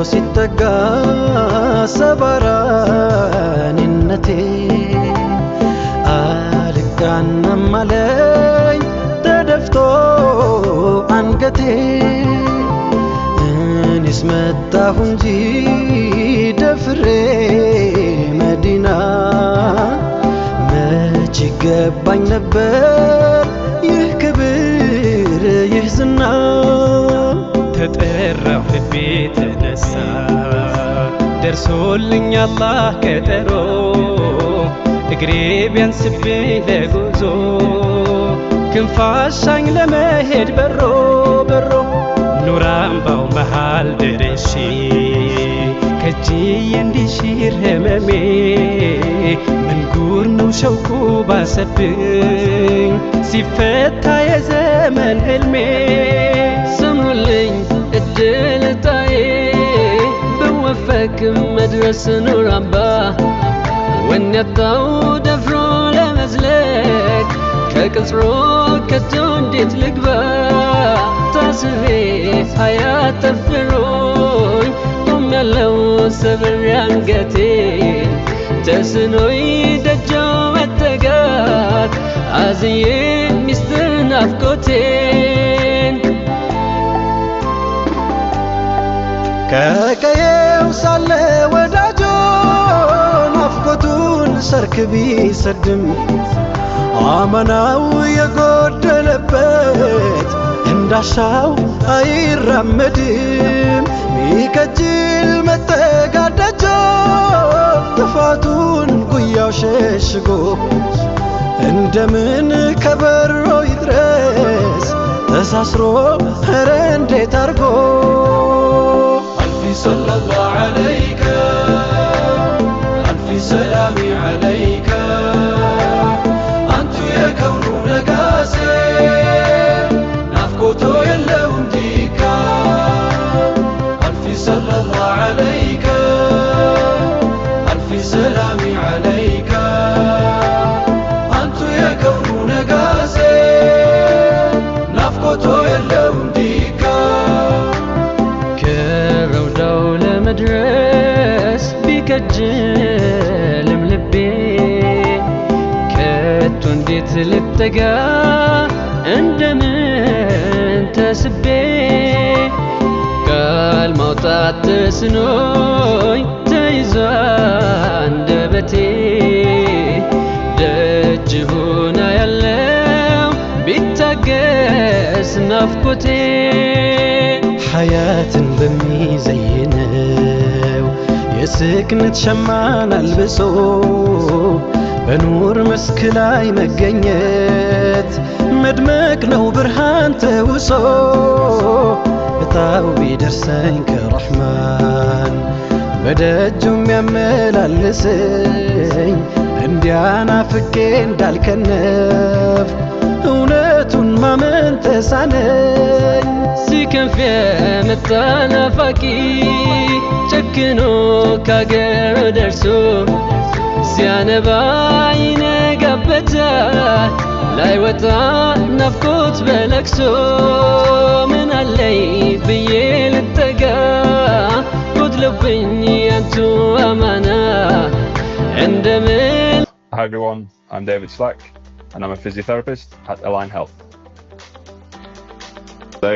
ሲጠጋ ሰባራንነቴ አልጋናም አለኝ ተደፍቶ አንገቴ እኔስ መጣሁ እንጂ ደፍሬ መዲና መች ገባኝ ነበር ይህ ክብር ይህ ዝና ተጠራሁ ልቤ ተነሳ ደርሶልኝ አላህ ቀጠሮ እግሬ ቢያንስብኝ ለጉዞ ክንፋሻኝ ለመሄድ በሮ በሮ ኑር አምባው መሃል ደርሼ ከእጅዬ እንዲሽር ህመሜ ምን ጉር ነው ሸውቁ ባሰብኝ ሲፈታ የዘመን ህልሜ ስሙልኝ እድልታዬ ብወፈቅ መድረስ ኑር አምባ ወኔያጣው ደፍሮ ለመዝለቅ ከቅጽሮ ከቶ እንዴት ልግባ ታስሬ ሀያት ተፍሮኝ ቆሜያለሁ ሰብሬ አንገቴን ተስኖኝ ደጃው መጠጋት አዝዬ ሚስጥር ናፍቆቴን ከቀየው ሳለ ወዳጆ ናፍቆቱን ሰርክ ቢሰድም አመናው የጎደለበት እንዳሻው አይራመድም ሚከጅል መጠጋዳጆ ጥፋቱን ጉያው ሸሽጎ እንደምን ከበሮ ይድረስ ተሳስሮ ኧረ እንዴት አርጎ አልፊ ሰለላሁ ዐለይከ አልፊ ሰላሚ ዐለይከ አንቱ የከውኑ ነጋሴ ናፍቆቶ የለው እንዲካ አልፊ ሰለላሁ ዐለይከ አልፊ ሰላሚ ዐለይከ አንቱ የከውኑ ነጋሴ ናፍቆቶ የለው እንዲካ ከረውዳው ለመድረስ ቢከጅልም ልቤ ከቶ እንዴት ልጠጋ እንደምን ተስቤ ቃል ማውጣት ተስኖኝ ተይዞ አንደበቴ ደጅ ሆና ያለው ቢታገስ ናፍቆቴ ሐያትን በሚዘይነው የስክነት ሸማን አልብሶ በኑር መስክ ላይ መገኘት መድመቅ ነው ብርሃን ተውሶ እጣው ቢደርሰኝ ከረሕማን በደጁም ያመላልሰኝ እንዲያናፍቄ እንዳልከነፍ እውነቱን ማመን ተሳነኝ ሲከንፍ የመጣ ናፋቂ ጨክኖ ካገር ደርሶ ሲያነባ ይነጋበታል ላይወጣ ናፍቆት በለቅሶ ምን አለኝ ብዬ ልጠጋ ጎድሎብኝ ያንቱ አማና እንደምን Hi everyone, I'm David Slack and I'm a physiotherapist at Align Health.